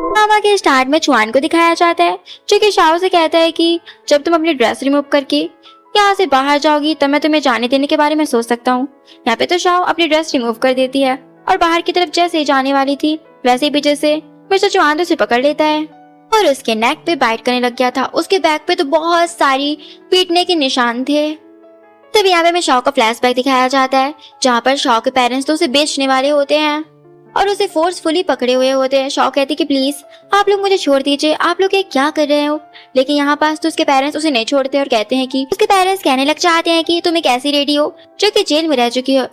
Drama के start में चुआन को दिखाया जाता है जो कि शाओ से कहता है कि जब तुम अपनी ड्रेस रिमूव करके यहाँ से बाहर जाओगी तब मैं तुम्हें जाने देने के बारे में सोच सकता हूँ। यहाँ पे तो शाओ अपनी ड्रेस रिमूव कर देती है और बाहर की तरफ जैसे ही जाने वाली थी वैसे ही पीछे से मिस्टर चुआन तो उसे पकड़ लेता है और उसके नेक पे बाइट करने लग गया था। उसके बैक पे तो बहुत सारी पीटने के निशान थे। तब यहाँ पे हमें शाओ का फ्लैशबैक दिखाया जाता है जहाँ पर शाओ के पेरेंट्स तो उसे बेचने वाले होते हैं और उसे फोर्सफुली पकड़े हुए होते हैं। शाओ कहती कि प्लीज आप लोग मुझे छोड़ दीजिए, आप लोग ये क्या कर रहे हो। लेकिन यहाँ पास तो उसके पेरेंट्स उसे नहीं छोड़ते और कहते हैं कि उसके पेरेंट्स कहने लग जाते हैं कि तुम एक ऐसी लेडी हो जो कि जेल में रह चुकी हो,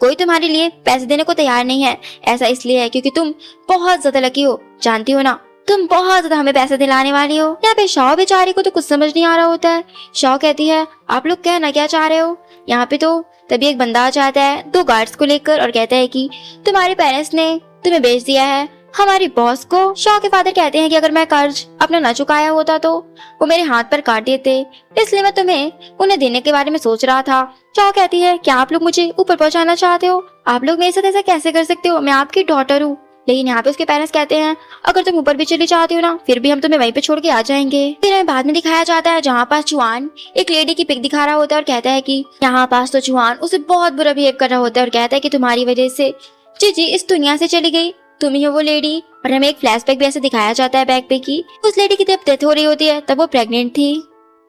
कोई तुम्हारे लिए पैसे देने को तैयार नहीं है। ऐसा इसलिए है क्योंकि तुम बहुत ज्यादा लकी हो, जानती हो ना, तुम बहुत ज्यादा हमें पैसे दिलाने वाली हो। यहाँ पे शाओ बेचारी को तो कुछ समझ नहीं आ रहा होता है। शाओ कहती है आप लोग कहना क्या चाह रहे हो। यहाँ पे तो तभी एक बंदा आ जाता है 2 गार्ड्स को लेकर और कहता है कि तुम्हारे पेरेंट्स ने तुम्हें बेच दिया है हमारी बॉस को। शाओ के फादर कहते हैं कि अगर मैं कर्ज अपना न चुकाया होता तो वो मेरे हाथ पर काट देते, इसलिए मैं तुम्हें उन्हें देने के बारे में सोच रहा था। शाओ कहती है क्या आप लोग मुझे ऊपर पहुंचाना चाहते हो, आप लोग मेरे साथ ऐसा कैसे कर सकते हो, मैं आपकी डॉटर हूँ। लेकिन यहाँ पे उसके पेरेंट्स कहते हैं अगर तुम ऊपर भी चली जाती हो ना फिर भी हम तुम्हें वहीं पे छोड़ के आ जाएंगे। फिर हमें बाद में दिखाया जाता है जहाँ पास चुआन एक लेडी की पिक दिखा रहा होता है और कहता है कि यहाँ पास तो चुआन उसे बहुत बुरा बिहेव कर रहा होता है और कहता है कि तुम्हारी वजह से जीजी इस दुनिया से चली गई, तुम ही हो वो लेडी। और हमें एक फ्लैशबैक भी ऐसे दिखाया जाता है बैक पे की उस लेडी की जब डेथ हो रही होती है तब वो प्रेग्नेंट थी।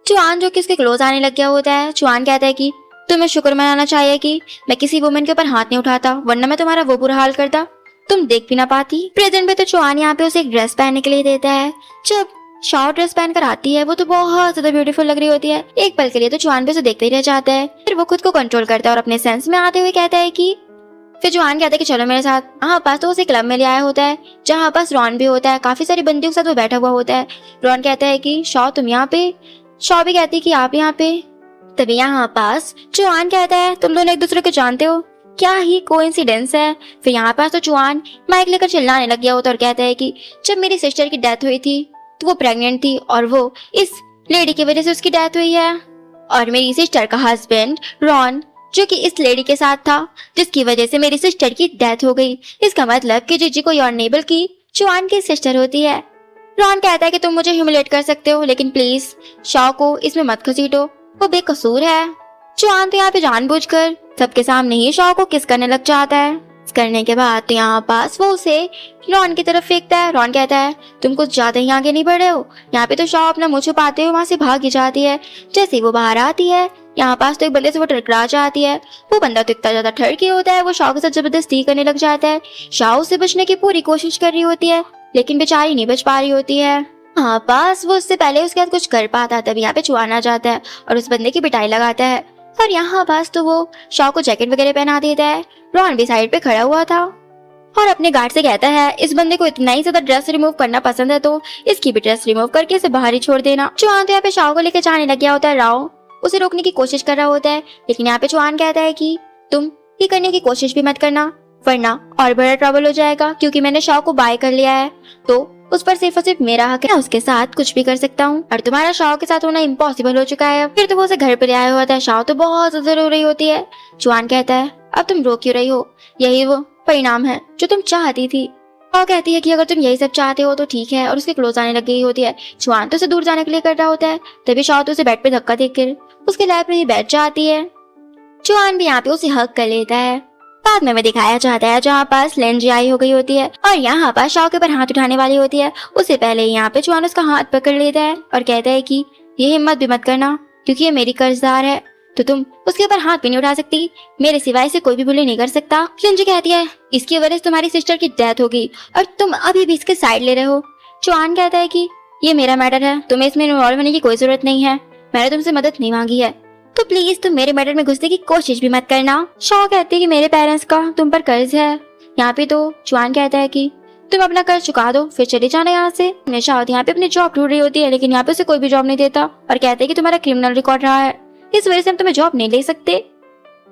चुआन जो कि उसके क्लोज आने लग गया होता है, चुआन कहता है कि तुम्हें शुक्र मनाना चाहिए कि मैं किसी वुमेन के ऊपर हाथ नहीं उठाता, वरना मैं तुम्हारा वो बुरा हाल करता, तुम देख भी ना पाती। प्रेजेंट में तो चुआन यहाँ पे उसे एक ड्रेस पहनने के लिए देता है। जब शॉर्ट ड्रेस पहनकर आती है वो तो बहुत ज्यादा ब्यूटीफुल लग रही होती है। एक पल के लिए तो चुआन पे उसे देखते ही रह जाता है। फिर वो खुद को कंट्रोल करता है और अपने सेंस में आते हुए कहता है कि फिर चुआन कहता है कि चलो मेरे साथ। यहाँ पास तो उसे क्लब में ले आया होता है जहाँ पास रॉन भी होता है, काफी सारी बंदियों के साथ वो बैठा हुआ होता है। रॉन कहता है कि शॉ तुम यहाँ पे, शॉ भी कहती है कि आप यहाँ पे। तभी यहाँ पास चुआन कहता है तुम दोनों एक दूसरे को जानते हो, क्या ही कोइंसिडेंस है। फिर यहाँ पास तो चुआन माइक लेकर चिल्लाने लग गया होता है और कहता है कि जब मेरी सिस्टर की डेथ हुई थी तो वो प्रेग्नेंट थी और वो इस लेडी की वजह से उसकी डेथ हुई है, और मेरी सिस्टर का हस्बैंड रॉन जो कि इस लेडी के साथ था जिसकी वजह से मेरी सिस्टर की डेथ हो गई। इसका मतलब कि जीजी को योर नेबल की चुआन की सिस्टर होती है। रॉन कहता है कि तुम मुझे ह्यूमिलेट कर सकते हो लेकिन प्लीज शॉ को इसमें मत घसीटो, वो बेकसूर है। चुआन तो यहाँ पे जानबूझकर सबके सामने ही शॉ को किस करने लग जाता है। किस करने के बाद तो यहाँ पास वो उसे रॉन की तरफ फेंकता है। रॉन कहता है तुम कुछ ज्यादा ही आगे नहीं बढ़ रहे हो। यहाँ पे तो शॉ अपना मुंह छुपाते हुए वहाँ से भाग ही जाती है। जैसे ही वो बाहर आती है यहाँ पास तो एक बंदे से वो टकरा जाती है। वो बंदा तो इतना ज्यादा ठड़की होता है, वो शॉ के साथ जबरदस्ती करने लग जाता है। शॉ उससे बचने की पूरी कोशिश कर रही होती है लेकिन बेचारी नहीं बच पा रही होती है। यहाँ पास वो उससे पहले उसके साथ कुछ कर पाता तब यहाँ पे चुआन आ जाता है और उस बंदे की पिटाई लगाता है। और यहाँ पास तो वो शॉ को जैकेट वगैरह पहना देता है। रॉन भी साइड पे खड़ा हुआ था और अपने गार्ड से कहता है इस बंदे को इतना ही ज्यादा ड्रेस रिमूव करना पसंद है तो इसकी भी ड्रेस रिमूव करके इसे बाहर ही छोड़ देना। चुआन तो यहाँ पे शॉ को लेकर जाने लग गया होता है। राव उसे रोकने की कोशिश कर रहा होता है लेकिन यहाँ पे चुआन कहता है कि तुम ये करने की कोशिश भी मत करना वरना और बड़ा ट्रबल हो जाएगा, क्योंकि मैंने शॉ को बाय कर लिया है तो उस पर सिर्फ और सिर्फ मेरा हक है, उसके साथ कुछ भी कर सकता हूँ और तुम्हारा शॉ के साथ होना इम्पॉसिबल हो चुका है। फिर तो वो उसे घर पर ले आया होता है। शॉ तो बहुत ज्यादा रो रही होती है। चुआन कहता है अब तुम रो क्यों रही हो, यही वो परिणाम है जो तुम चाहती थी। शॉ कहती है कि अगर तुम यही सब चाहते हो तो ठीक है और उसके क्लोज आने लग गई होती है। चुआन तो उसे दूर जाने के लिए कर रहा होता है। तभी शॉ तो उसे बेड पे धक्का देकर उसके लैप में ही बैठ जाती है। चुआन भी यहाँ पे उसे हक कर लेता है। बाद में दिखाया जाता है जहाँ पास लेंजी आई हो गई होती है और यहाँ पास शॉ के ऊपर हाथ उठाने वाली होती है। उससे पहले यहाँ पे चुआन उसका हाथ पकड़ लेता है और कहता है कि ये हिम्मत भी मत करना क्योंकि ये मेरी कर्जदार है तो तुम उसके ऊपर हाथ भी नहीं उठा सकती, मेरे सिवाय से कोई भी बुली नहीं कर सकता। लेंजी कहती है इसकी वजह से तुम्हारी सिस्टर की डेथ हो गई और तुम अभी भी इसके साइड ले रहे हो। चुआन कहता है कि ये मेरा मैटर है, तुम्हें इसमें इन्वॉल्व होने की कोई जरूरत नहीं है, मैंने तुमसे मदद नहीं मांगी है तो प्लीज तुम मेरे मैटर में घुसने की कोशिश भी मत करना। शॉ कहती है कि मेरे पेरेंट्स का तुम पर कर्ज है। यहाँ पे तो चुआन कहता है कि तुम अपना कर्ज चुका दो फिर चले जाना यहाँ से। निशा यहाँ पे अपनी जॉब ढूंढ रही होती है लेकिन यहाँ पे उसे कोई भी जॉब नहीं देता और कहते हैं कि तुम्हारा क्रिमिनल रिकॉर्ड रहा है, इस वजह से हम तुम्हें जॉब नहीं ले सकते।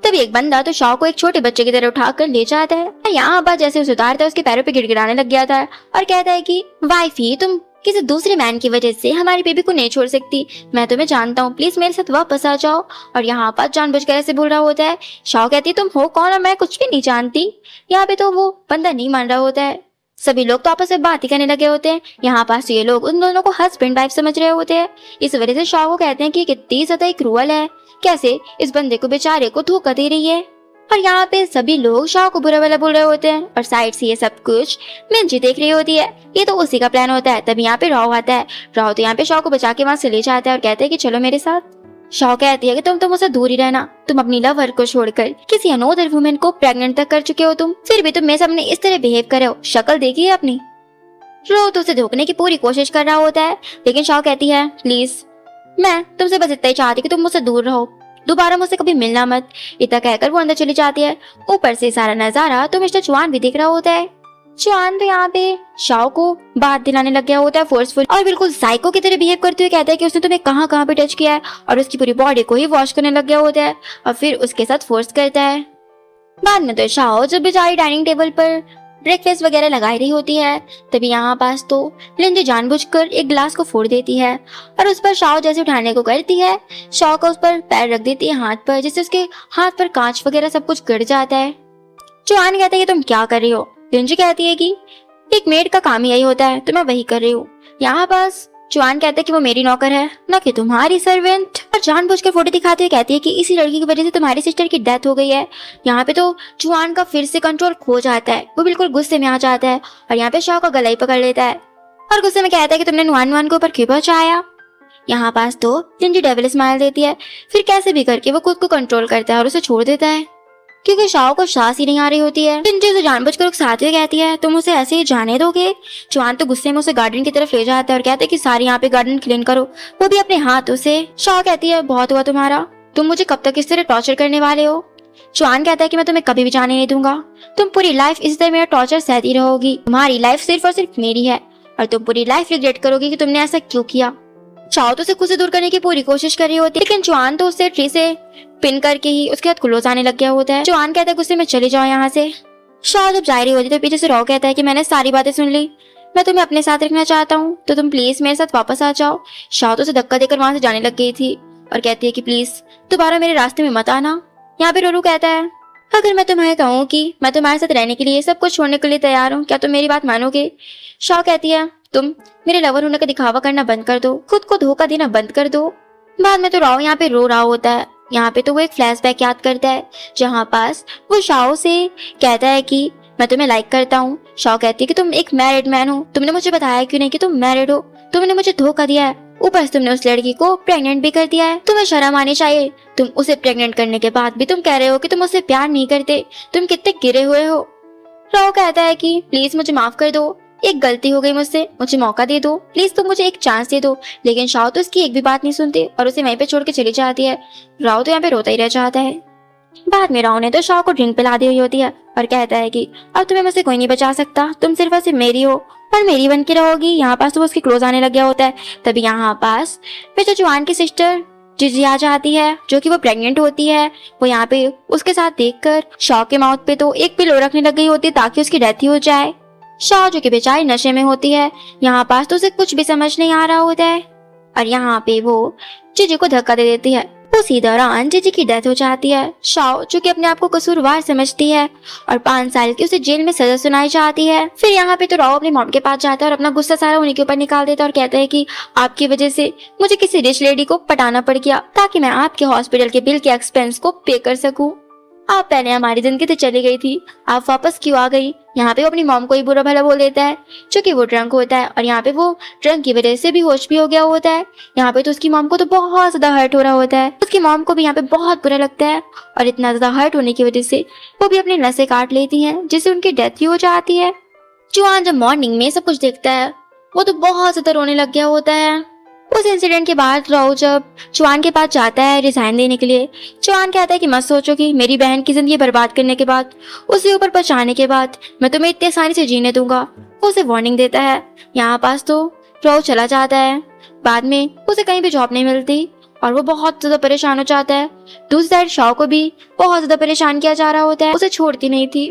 तभी एक बंदा तो शॉ को एक छोटे बच्चे की तरह उठा कर ले जाता है। यहाँ पर जैसे उसे उतारता है उसके पैरों पे गिड़गिड़ाने लग गया था और कहता है कि वाइफी तुम किसी दूसरे मैन की वजह से हमारी बेबी को नहीं छोड़ सकती। मैं तुम्हें जानता हूँ, प्लीज मेरे साथ वापस आ जाओ। और यहाँ पर जानबूझकर ऐसे बोल रहा होता है। शाओ कहती है तुम हो कौन और मैं कुछ भी नहीं जानती। यहाँ पे तो वो बंदा नहीं मान रहा होता है। सभी लोग तो आपस में बात ही करने लगे होते हैं। यहाँ पास ये लोग उन दोनों को हस्बैंड वाइफ समझ रहे होते हैं। इस वजह से शाओ को कहते हैं कि कितनी ज्यादा क्रूअल है, कैसे इस बंदे को बेचारे को धोखा दे रही है। और यहाँ पे सभी लोग शाओ को बुरा भला बोल रहे होते हैं और साइड से ये सब कुछ मिंजी देख रही होती है। ये तो उसी का प्लान होता है। तभी यहाँ पे राव आता है। राव तो यहाँ पे शाओ को बचा के वहाँ से ले जाता है और कहते हैं कि चलो मेरे साथ। शाओ कहती है कि तुम तो मुझसे दूर ही रहना, तुम अपनी लवर को छोड़कर किसी अनोदर वुमेन को प्रेग्नेंट तक कर चुके हो तुम, फिर भी तुम मेरे सामने इस तरह बिहेव कर रहे हो, शक्ल देखिए अपनी। राव तो उसे धोखने की पूरी कोशिश कर रहा होता है, लेकिन शाओ कहती है प्लीज मैं तुमसे बस इतना ही चाहती कि तुम मुझसे दूर रहो, दोबारा मुझसे कभी मिलना मत। इतना कहकर वो अंदर चली जाती है। ऊपर से सारा नजारा तो मिस्टर चुआन भी दिख रहा होता है। चुआन तो यहाँ पे शाओ को बात दिलाने लग गया होता है फोर्सफुल, और बिल्कुल साइको की तरह बिहेव करते हुए कहता है कि उसने तुम्हें कहाँ कहाँ पे टच किया है, और उसकी पूरी बॉडी को ही वॉश करने लग गया होता है और फिर उसके साथ फोर्स करता है। बाद में तो शाओ जब बेचारी डाइनिंग टेबल पर ब्रेकफास्ट वगैरह लगाई रही होती है, तभी यहाँ पास तो लिंजी जानबूझकर एक गिलास को फोड़ देती है और उस पर शाओ जैसे उठाने को करती है, शाओ का उस पर पैर रख देती है हाथ पर, जिससे उसके हाथ पर कांच वगैरह सब कुछ गिर जाता है। चुआन कहता है कि तुम क्या कर रही हो। लिंजी कहती है कि एक मेड का काम यही होता है तो मैं वही कर रही हूँ। यहाँ पास चुआन कहता है कि वो मेरी नौकर है, न कि तुम्हारी सर्वेंट। और जानबूझकर फोटो दिखाते हुए कहती है कि इसी लड़की की वजह से तुम्हारी सिस्टर की डेथ हो गई है। यहाँ पे तो चुआन का फिर से कंट्रोल खो जाता है, वो बिल्कुल गुस्से में आ जाता है और यहाँ पे शाओ का गला ही पकड़ लेता है और गुस्से में कहता है कि तुमने नुआन नुआन को ऊपर क्यों पहुंचाया। यहाँ पास तो लिंजी डेविल स्माइल देती है, फिर कैसे भी करके वो खुद को कंट्रोल करता है और उसे छोड़ देता है, क्योंकि शाओ को सांस ही नहीं आ रही होती है। लिंजी उसे जानबूझकर उकसाते हुए कहती है तुम उसे ऐसे ही जाने दोगे। चुआन तो गुस्से में उसे गार्डन की तरफ ले जाता है और कहते है कि सारे यहाँ पे गार्डन क्लीन करो, वो भी अपने हाथों से। शाओ कहती है बहुत हुआ तुम्हारा, तुम मुझे कब तक इस तरह टॉर्चर करने वाले हो। चुआन कहता है कि मैं तुम्हें कभी भी जाने नहीं दूंगा, तुम पूरी लाइफ इस तरह मेरा टॉर्चर सहती रहोगी, तुम्हारी लाइफ सिर्फ और सिर्फ मेरी है और तुम पूरी लाइफ रिग्रेट करोगी कि तुमने ऐसा क्यों किया। शाओ तो उसे खुद से दूर करने की पूरी कोशिश कर रही होती है, लेकिन चुआन तो उससे ट्री से पिन करके ही उसके हाथ क्लोज आने लग गया होता है। चुआन कहता है गुस्से में चले जाओ यहाँ से। शाओ जब जा रही होती है तो पीछे से राव कहता है कि मैंने सारी बातें सुन ली, मैं तुम्हें अपने साथ रखना चाहता हूँ तो तुम प्लीज मेरे साथ वापस आ जाओ। शाओ तो उसे धक्का देकर वहां से जाने लग गई थी और कहती है कि प्लीज दोबारा मेरे रास्ते में मत आना। यहाँ पे रोरू कहता है अगर मैं तुम्हें कहूँ कि मैं तुम्हारे साथ रहने के लिए सब कुछ छोड़ने के लिए तैयार हूँ, क्या तुम मेरी बात मानोगे। शाओ कहती है तुम मेरे लवर होने का दिखावा करना बंद कर दो, खुद को धोखा देना बंद कर दो। बाद में तो राव यहाँ पे रो रहा होता है। यहाँ पे तो वो एक फ्लैशबैक याद करता है जहाँ पास वो शाओ से कहता है कि मैं तुम्हें लाइक करता हूँ। शाओ कहती है कि तुम एक मैरिड मैन हो, तुमने मुझे बताया क्यों नहीं कि तुम मैरिड हो, तुमने मुझे धोखा दिया है, ऊपर से तुमने उस लड़की को प्रेग्नेंट भी कर दिया है, तुम्हें शर्म आनी चाहिए। तुम उसे प्रेग्नेंट करने के बाद भी तुम कह रहे हो कि तुम उससे प्यार नहीं करते, तुम कितने गिरे हुए हो। राव कहता है कि प्लीज मुझे माफ कर दो, एक गलती हो गई मुझसे, मुझे मौका दे दो, प्लीज तुम मुझे एक चांस दे दो। लेकिन शाओ तो इसकी एक भी बात नहीं सुनती और उसे वहीं पे छोड़ के चली जाती है। राव तो यहाँ पे रोता ही रह जाता है। बाद में राव ने तो शाओ को ड्रिंक पिला दी हुई होती है और कहता है कि अब तुम्हें मुझसे कोई नहीं बचा सकता, तुम सिर्फ और सिर्फ मेरी हो और मेरी बन के रहोगी। यहाँ पास तो उसके क्लोज आने लग गया होता है। तभी यहाँ पास मिस्टर चुआन की सिस्टर जिजी आ जाती है, जो कि वो प्रेग्नेंट होती है। वो यहाँ पे उसके साथ देखकर शाओ के माउथ पे तो एक पिलो रखने लग गई होती है ताकि उसकी डेथ ही हो जाए। शाओ जो कि बेचारी नशे में होती है, यहाँ पास तो उसे कुछ भी समझ नहीं आ रहा होता है और यहाँ पे वो जीजी को धक्का दे देती है। उसी दौरान जीजी की डेथ हो जाती है। शाओ जो कि अपने आप को कसूरवार समझती है और 5 साल की उसे जेल में सजा सुनाई जाती है। फिर यहाँ पे तो राव अपनी मॉम के पास जाता है और अपना गुस्सा सारा उन्हीं के ऊपर निकाल देता है और कहता है कि आपकी वजह से मुझे किसी रिच लेडी को पटाना पड़ गया ताकि मैं आपके हॉस्पिटल के बिल के एक्सपेंस को पे कर सकूं। आप पहले हमारी जिंदगी तो चली गई थी, आप वापस क्यों आ गई। यहाँ पे वो अपनी मॉम को ही बुरा भला बोल देता है, क्योंकि वो ड्रंक होता है और यहाँ पे वो ड्रंक की वजह से भी होश भी हो गया होता है। यहाँ पे तो उसकी मॉम को तो बहुत ज्यादा हर्ट हो रहा होता है, उसकी मॉम को भी यहाँ पे बहुत बुरा लगता है और इतना ज्यादा हर्ट होने की वजह से वो भी अपनी नसें काट लेती है, जिससे उनकी डेथ ही हो जाती है। चुआन जब मॉर्निंग में सब कुछ देखता है वो तो बहुत ज्यादा रोने लग गया होता है। उस इंसिडेंट के बाद राव जब चुआन के पास जाता है रिजाइन देने के लिए, चुआन कहता है कि मत सोचो कि मेरी बहन की जिंदगी बर्बाद करने के बाद, उसे ऊपर पहुंचाने के बाद मैं तुम्हें इतने आसानी से जीने दूंगा। वो उसे वार्निंग देता है। यहाँ पास तो राव चला जाता है। बाद में उसे कहीं भी जॉब नहीं मिलती और वो बहुत ज्यादा परेशान हो जाता है। दूसरी साइड शाओ को भी बहुत ज्यादा परेशान किया जा रहा होता है, उसे छोड़ती नहीं थी।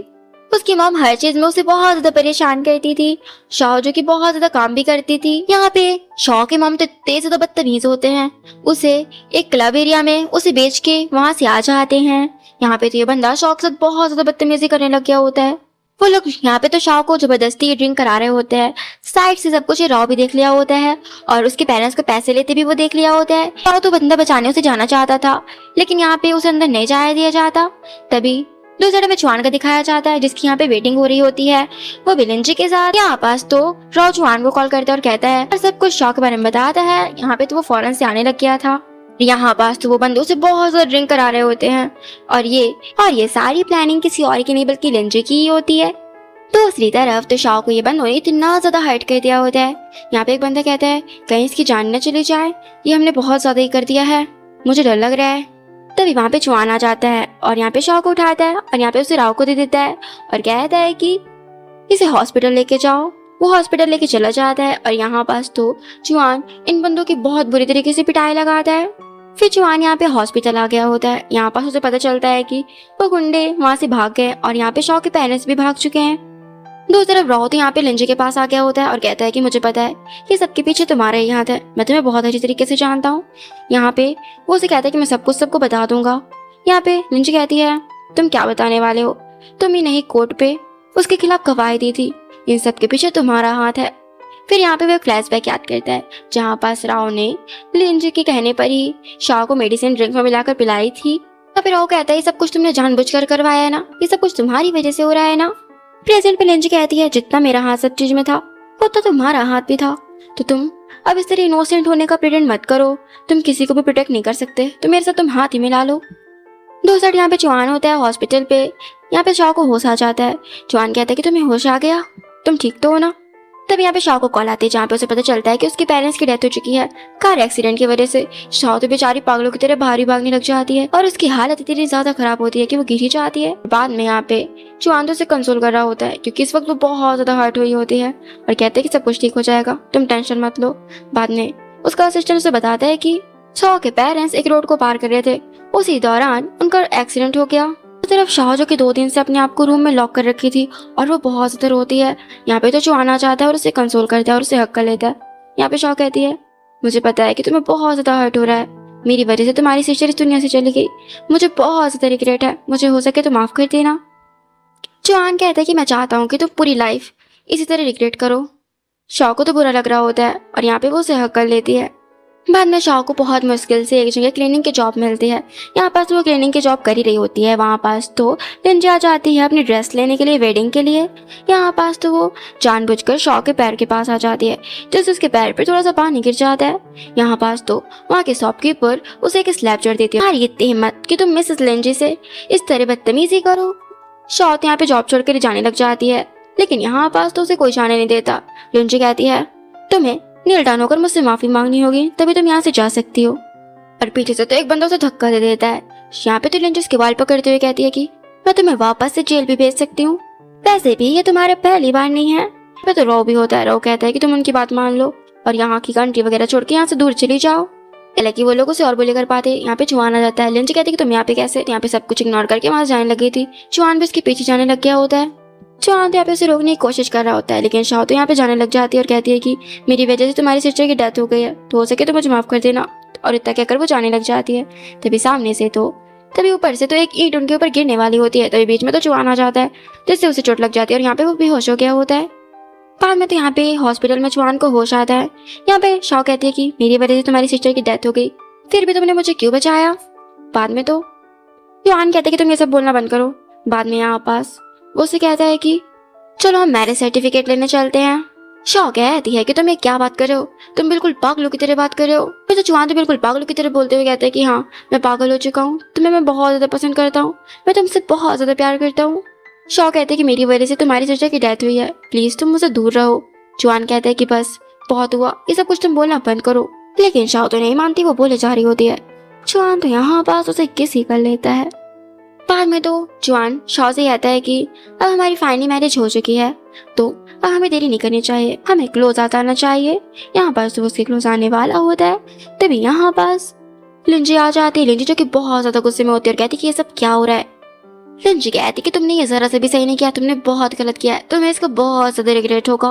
उसकी मॉम हर चीज में उसे बहुत ज्यादा परेशान करती थी। शॉ जो कि बहुत ज्यादा काम भी करती थी। यहाँ पे शॉ के मॉम तो इतने ज्यादा बदतमीज होते हैं, उसे एक क्लब एरिया में उसे बेच के वहां से आ जाते हैं। यहाँ पे तो ये बंदा शॉ के साथ बहुत ज्यादा बदतमीजी करने लग गया होता है। वो लोग यहाँ पे तो शॉ को जबरदस्ती ड्रिंक करा रहे होते हैं। साइड से सब कुछ ये रॉ भी देख लिया होता है और उसके पेरेंट्स को पैसे लेते भी वो देख लिया होता है। शॉ तो बंदा बचाने उसे जाना चाहता था, लेकिन यहाँ पे उसे अंदर नहीं जाने दिया जाता। तभी दूसरे में चुआन का दिखाया जाता है, जिसकी यहाँ पे वेटिंग हो रही होती है वो बिलिंजी के साथ। यहाँ पास तो रॉ चुआन को कॉल करता है और कहता है और सब कुछ शॉ के बारे में बताता है। यहाँ पे तो वो फौरन से आने लग गया था। यहाँ पास तो वो बंदे उसे बहुत ज्यादा ड्रिंक करा रहे होते हैं और ये सारी प्लानिंग किसी और की नहीं बल्कि लिंजी की ही होती है। दूसरी तरफ तो शॉ को ये बंदों ने इतना ज्यादा हर्ट कर दिया होता है। यहाँ पे एक बंदा कहता है कहीं इसकी जान न चली जाए, ये हमने बहुत ज्यादा ही कर दिया है, मुझे डर लग रहा है। तभी वहाँ पे चुआन आ जाता है और यहाँ पे शॉ को उठाता है और यहाँ पे उसे राव को दे देता है और कहता है कि इसे हॉस्पिटल लेके जाओ। वो हॉस्पिटल लेके चला जाता है और यहाँ पास तो चुआन इन बंदों की बहुत बुरी तरीके से पिटाई लगाता है। फिर चुआन यहाँ पे हॉस्पिटल आ गया होता है। यहाँ पास उसे पता चलता है कि वो गुंडे वहाँ से भाग गए और यहाँ पे शॉ के पेरेंट्स भी भाग चुके हैं। दूसरी तरफ रॉ तो यहाँ पे लिंजी के पास आ गया होता है और कहता है कि मुझे पता है कि सबके पीछे तुम्हारा ही हाथ है, मैं तुम्हें बहुत अच्छी तरीके से जानता हूँ। यहाँ पे वो उसे कहता है कि मैं सब कुछ सबको बता दूंगा। यहाँ पे लिंजी कहती है तुम क्या बताने वाले हो, तुम ही नहीं कोर्ट पे उसके खिलाफ गवाही दी थी, इन सब के पीछे तुम्हारा हाथ है। फिर यहाँ पे वो फ्लैशबैक याद करता है जहाँ पास राव ने लिंजी के कहने पर ही शॉ को मेडिसिन ड्रिंक में मिलाकर पिलाई थी। तो फिर राव कहता है ये सब कुछ तुमने जानबूझकर करवाया है ना, ये सब कुछ तुम्हारी वजह से हो रहा है ना। प्रेजेंट पे लिंजी कहती है जितना मेरा हाथ सब चीज में था उतना तुम्हारा हाथ भी था, तो तुम अब इस तरह इनोसेंट होने का प्रिटेंड मत करो, तुम किसी को भी प्रोटेक्ट नहीं कर सकते, तो मेरे साथ तुम हाथ ही मिला लो। दूसरा यहाँ पे चुआन होता है हॉस्पिटल पे। यहाँ पे शॉ को होश आ जाता है। चुआन कहता है कि तुम्हें होश आ गया, तुम ठीक तो हो ना। तब यहाँ पे शॉ को कॉल आती है जहाँ पे उसे पता चलता है कि उसके पेरेंट्स की डेथ हो चुकी है कार एक्सीडेंट की वजह से। शॉ तो बेचारी पागलों की तरह भारी भागने लग जाती है और उसकी हालत इतनी ज्यादा खराब होती है कि वो गिर ही जाती है। बाद में यहाँ पे चुआन तो उसे कंसोल कर रहा होता है क्योंकि इस वक्त वो बहुत ज्यादा हर्ट हुई होती है और कहते हैं कि सब कुछ ठीक हो जाएगा, तुम टेंशन मत लो। बाद में उसका असिस्टेंट उसे बताता है कि शॉ के पेरेंट्स एक रोड को पार कर रहे थे, उसी दौरान उनका एक्सीडेंट हो गया। तरफ शाह जो कि 2 दिन से अपने आप को रूम में लॉक कर रखी थी और वो बहुत ज्यादा रोती है। यहाँ पे तो चुआन आ जाता है और उसे कंसोल करता है और उसे हक कर लेता है। यहाँ पे शाह कहती है मुझे पता है कि तुम्हें बहुत ज्यादा हर्ट हो रहा है, मेरी वजह से तुम्हारी सिस्टर इस दुनिया से चली गई, मुझे बहुत ज्यादा रिग्रेट है, मुझे हो सके तो माफ कर देना। चुआन कहता है कि मैं चाहता हूँ कि तुम पूरी लाइफ इसी तरह रिग्रेट करो। शाह को तो बुरा लग रहा होता है और यहाँ पे वो उसे हक कर लेती है। बाद में शाह को बहुत मुश्किल से एक जगह क्लीनिंग की जॉब मिलती है। यहाँ पास वो क्लीनिंग की जॉब कर ही रही होती है। वहाँ पास तो लिंजी आ जाती है अपनी ड्रेस लेने के लिए वेडिंग के लिए। यहाँ पास तो वो जानबूझकर शाह के पैर के पास आ जाती है जिससे उसके पैर पर थोड़ा सा पानी गिर जाता है। यहाँ पास तो वहाँ के शॉपकीपर उसे एक स्लैब चढ़ देती है, तुम्हारी इतनी हिम्मत कि तुम मिसेस लिंजी से इस तरह बदतमीजी करो। शाह यहाँ पे जॉब छोड़कर जाने लग जाती है, लेकिन यहाँ पास तो उसे कोई जाने नहीं देता। लिंजी कहती है तुम्हें नील डाउन होकर मुझसे माफी मांगनी होगी तभी तुम यहाँ से जा सकती हो। और पीछे से तो एक बंदा उसे धक्का दे देता है। यहाँ पे तो लिंजी उसके बाल पकड़ते हुए कहती है कि मैं तुम्हें वापस से जेल भी भेज सकती हूँ, वैसे भी ये तुम्हारे पहली बार नहीं है। पे तो रो भी होता है। रो कहता है कि तुम उनकी बात मान लो और यहाँ की कंट्री वगैरह छोड़ के यहाँ से दूर चली जाओ। हालांकि वो लोग उसे और बोले कर पाते। यहाँ पे चुआन आ जाता है। लिंजी कहती है कि तुम यहाँ पे कैसे, यहाँ पे सब कुछ इग्नोर करके वहां जाने लगी थी। चुआन भी उसके पीछे जाने लग गया होता है। चुआन तो यहाँ पे उसे रोकने की कोशिश कर रहा होता है, लेकिन शाह तो यहाँ पे जाने लग जाती है और कहती है कि मेरी वजह से तुम्हारी सिस्टर की डेथ हो गई है, तो हो सके तो मुझे माफ कर देना। और इतना कहकर वो जाने लग जाती है। तभी सामने से तभी ऊपर से तो एक ईंट उनके ऊपर गिरने वाली होती है। तभी बीच में तो चुआन आ जाता है जिससे उसे चोट लग जाती है और यहाँ पे वो बेहोश हो गया होता है। बाद में तो यहाँ पे हॉस्पिटल में चुआन को होश आता है। यहाँ पे शाह कहती है कि मेरी वजह से तुम्हारी सिस्टर की डेथ हो गई, फिर भी तुमने मुझे क्यों बचाया। बाद में तो चुआन कहते कि तुम ये सब बोलना बंद करो। बाद में यहाँ पास वो उसे कहता है कि चलो हम मैरिज सर्टिफिकेट लेने चलते हैं। शाह कहती है कि तुम ये क्या बात कर रहे हो, तुम बिल्कुल पागलों की तरह बात कर रहे हो। फिर तो चुआन तो बिल्कुल पागलों की तरह बोलते हुए कहता है कि हाँ मैं पागल हो चुका हूँ, तुम्हें मैं बहुत ज्यादा पसंद करता हूँ, मैं तुमसे बहुत ज्यादा प्यार करता हूँ। शाह कहते हैं कि मेरी वजह से तुम्हारी सिस्टर की डेथ हुई है, प्लीज तुम मुझसे दूर रहो। चुआन कहता है कि बस बहुत हुआ, ये सब कुछ तुम बोलना बंद करो। लेकिन शाह तो नहीं मानती, वो बोले जा रही होती है। चुआन तो यहाँ पास उसे किस ही कर लेता है। बाद में तो चुआन शाह से कहता है कि अब हमारी फाइनली मैरिज हो चुकी है, तो अब हमें देरी नहीं करनी चाहिए, हमें क्लोज आना चाहिए। यहाँ पास तो उसके क्लोज आने वाला होता है। तभी यहाँ पास लिंजी आ जाती है। लिंजी जो कि बहुत ज्यादा गुस्से में होती है और कहती है कि ये सब क्या हो रहा है। लिंजी कहती कि तुमने ये जरा से भी सही नहीं किया, तुमने बहुत गलत किया है, तुम्हें इसका बहुत ज्यादा रिग्रेट होगा।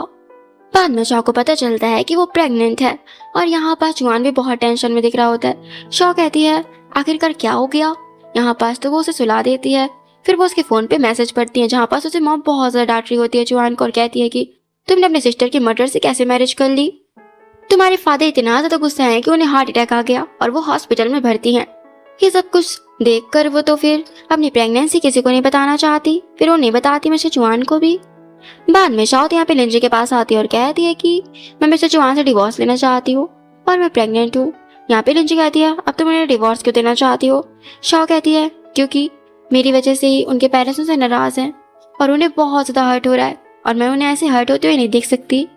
बाद में शॉ को पता चलता है कि वो प्रेग्नेंट है और यहाँ पास जुआन भी बहुत टेंशन में दिख रहा होता है। शॉ कहती है आखिरकार क्या हो गया। यहाँ पास तो वो उसे सुला देती है। फिर वो उसके फोन पे मैसेज पढ़ती है जहाँ पास उसे मॉम बहुत ज्यादा डांट रही होती है जुआन को और कहती है कि तुमने अपने सिस्टर की मर्डर से कैसे मैरिज कर ली। तुम्हारे फादर इतना ज्यादा गुस्सा है कि उन्हें हार्ट अटैक आ गया और वो हॉस्पिटल में भर्ती हैं। ये सब कुछ देखकर वो तो फिर अपनी प्रेगनेंसी किसी को नहीं बताना चाहती, फिर वो नहीं बताती मिस्टर जुआन को भी। बाद में शॉ यहाँ पे लिंजी के पास आती है और कहती है कि मैं मिस्टर जुआन से डिवोर्स लेना चाहती हूँ और मैं प्रेग्नेंट हूँ। यहाँ पे लिंजी कहती है अब तुम उन्हें डिवोर्स क्यों देना चाहती हो। शॉ कहती है क्योंकि मेरी वजह से ही उनके पेरेंट्स उनसे नाराज हैं और उन्हें बहुत ज्यादा हर्ट हो रहा है और मैं उन्हें ऐसे हर्ट होते हुए नहीं देख सकती।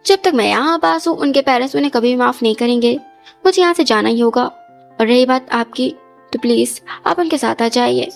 जब तक मैं यहाँ पास हूँ उनके पेरेंट्स उन्हें कभी भी माफ नहीं करेंगे। मुझे यहाँ से जाना ही होगा। और रही बात आपकी, तो प्लीज आप उनके साथ आ जाइए।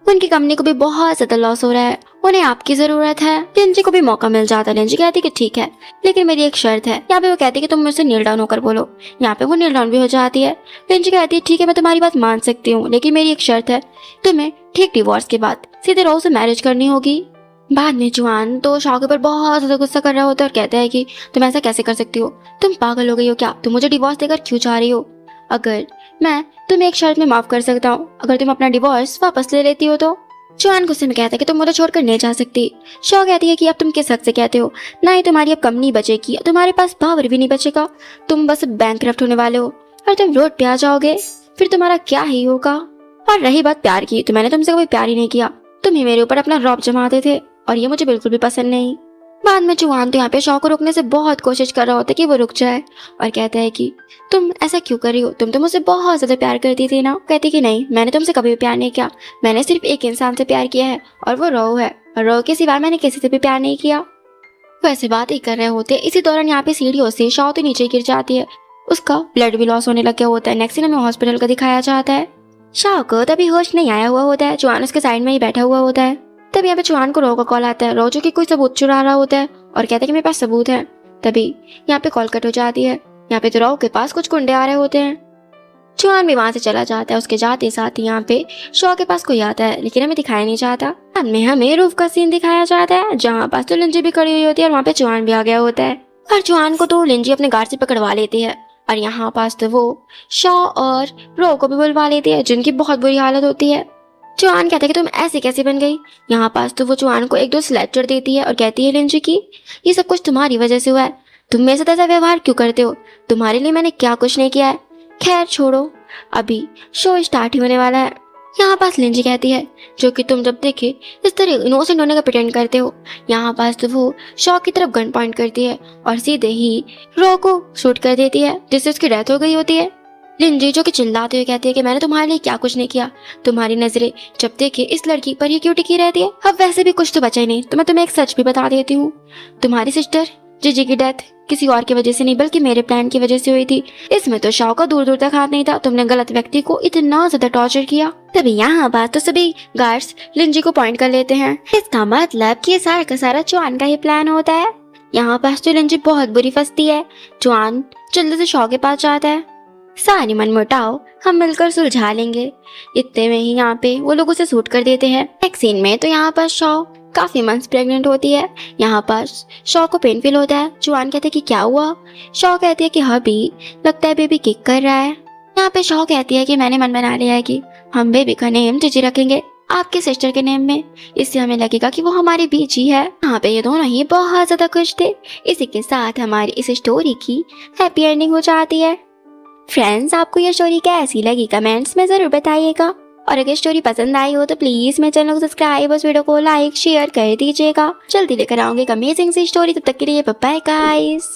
उनकी कंपनी को भी बहुत ज्यादा लॉस हो रहा है, उन्हें आपकी जरूरत है। लिंजी को भी मौका मिल जाता है। लिंजी कहती कि ठीक है, लेकिन मेरी एक शर्त है। यहाँ पे वो कहती कि तुम मुझसे नील डाउन होकर बोलो। यहाँ पे वो नील डाउन भी हो जाती है। लिंजी कहती है ठीक है मैं तुम्हारी बात मान सकती हूँ, लेकिन मेरी एक शर्त है, तुम्हें ठीक डिवोर्स के बाद सीधे रो से मैरिज करनी होगी। बाद में जुआन तो शॉ के ऊपर बहुत ज्यादा गुस्सा कर रहा होता है और कहता है कि तुम ऐसा कैसे कर सकती हो, तुम पागल हो गई हो क्या, तुम मुझे डिवोर्स देकर क्यों चाह रही हो। अगर मैं तुम्हें एक शर्त में माफ कर सकता हूँ, अगर तुम अपना डिवोर्स वापस ले लेती हो तो। जुआन गुस्से में कहता है कि तुम मुझे छोड़कर नहीं जा सकती। शॉ कहती है कि अब तुम किस हक से कहते हो, ना ही तुम्हारी अब कंपनी बचेगी, तुम्हारे पास पावर भी नहीं बचेगा, तुम बस बैंकक्रप्ट होने वाले हो और तुम रोड पे आ जाओगे, फिर तुम्हारा क्या ही होगा। और रही बात प्यार की, तो मैंने तुमसे कभी प्यार ही नहीं किया, तुम ही मेरे ऊपर अपना रौब जमाते थे और ये मुझे बिल्कुल भी पसंद नहीं। बाद में जुआन तो यहाँ पे शॉ को रोकने से बहुत कोशिश कर रहा होता है कि वो रुक जाए और कहता है कि तुम ऐसा क्यों कर रही हो, तुम तो मुझसे बहुत ज्यादा प्यार करती थी ना। कहती कि नहीं, मैंने तुमसे कभी भी प्यार नहीं किया, मैंने सिर्फ एक इंसान से प्यार किया है और वो रो है, और रो के सिवा मैंने किसी से भी प्यार नहीं किया। वो ऐसे बात ही कर रहे होते, इसी दौरान यहाँ पे सीढ़ियों से शॉ तो नीचे गिर जाती है, उसका ब्लड भी लॉस होने लग गया होता है। नेक्स्ट सीन में हॉस्पिटल का दिखाया जाता है। शॉ को तभी होश नहीं आया हुआ होता है, जुआन उसके साइड में ही बैठा हुआ होता है। तब यहाँ पे जुआन को रो का कॉल आता है। रो जो कि कोई सबूत चुरा रहा होता है और कहता है कि मेरे पास सबूत है। तभी यहाँ पे कॉल कट हो जाती है। यहाँ पे तो रो के पास कुछ गुंडे आ रहे होते हैं। जुआन भी वहां से चला जाता है। उसके जाते साथ यहाँ पे शॉ के पास कोई आता है, लेकिन हमें दिखाया नहीं जाता। बाद में हमें रूफ का सीन दिखाया जाता है जहाँ पास तो लिंजी भी खड़ी हुई होती है और वहाँ पे जुआन भी आ गया होता है। और जुआन को तो लिंजी अपने गार्ड से पकड़वा लेती है और यहाँ पास तो वो शॉ और रो को भी बुलवा लेती है, जिनकी बहुत बुरी हालत होती है। जुआन कहता है कि तुम ऐसे कैसे बन गई। यहाँ पास तो वो जुआन को एक दो लेक्चर देती है और कहती है लिंजी की ये सब कुछ तुम्हारी वजह से हुआ है, तुम मेरे साथ ऐसा व्यवहार क्यों करते हो, तुम्हारे लिए मैंने क्या कुछ नहीं किया है। खैर छोड़ो, अभी शो स्टार्ट ही होने वाला है। यहाँ पास लिंजी कहती है जो कि तुम जब देखे इस तरह इनोसेंट होने का प्रिटेंड करते हो। यहाँ पास तो वो शॉ की तरफ गन पॉइंट करती है और सीधे ही रो को शूट कर देती है, जिससे उसकी डेथ हो गई होती है। लिंजी जो कि चिल्लाते हुए कहती है कि मैंने तुम्हारे लिए क्या कुछ नहीं किया, तुम्हारी नजरें जब देखे इस लड़की पर ही क्यों टिकी रहती है। अब वैसे भी कुछ तो बचा ही नहीं, तो मैं तुम्हें एक सच भी बता देती हूँ, तुम्हारी सिस्टर जीजी की डेथ किसी और की वजह से नहीं बल्कि मेरे प्लान की वजह से हुई थी। इसमें तो शॉ का दूर दूर तक हाथ नहीं था, तुमने गलत व्यक्ति को इतना ज्यादा टॉर्चर किया। तभी यहाँ बात तो सभी गार्ड्स लिंजी को पॉइंट कर लेते हैं। इसका मतलब कि ये सारा का सारा जुआन का ही प्लान होता है। यहाँ पास तो लिंजी बहुत बुरी फंसती है। जुआन जल्दी से शॉ के पास जाता है, सारी मनमुटाव हम मिलकर सुलझा लेंगे। इतने में ही यहाँ पे वो लोग उसे शूट कर देते हैं। नेक्स्ट सीन में तो यहाँ पर शॉ काफी मंथ्स प्रेग्नेंट होती है। यहाँ पर शॉ को पेन फील होता है। जुआन कहते हैं कि क्या हुआ। शॉ कहती है कि हाँ भी लगता है बेबी किक कर रहा है। यहाँ पे शॉ कहती है कि मैंने मन बना लिया है कि हम बेबी का नेम जीजी रखेंगे आपके सिस्टर के नेम में, इससे हमें लगेगा कि वो हमारे बीच ही है। यहाँ पे ये दोनों ही बहुत ज्यादा खुश थे। इसी के साथ हमारी इस स्टोरी की हैप्पी एंडिंग हो जाती है। फ्रेंड्स, आपको ये स्टोरी कैसी लगी कमेंट्स में जरूर बताइएगा, और अगर स्टोरी पसंद आई हो तो प्लीज मेरे चैनल को सब्सक्राइब और वीडियो को लाइक शेयर कर दीजिएगा। जल्दी लेकर आऊंगी एक अमेजिंग सी स्टोरी, तब तक के लिए बाय बाय गाइस।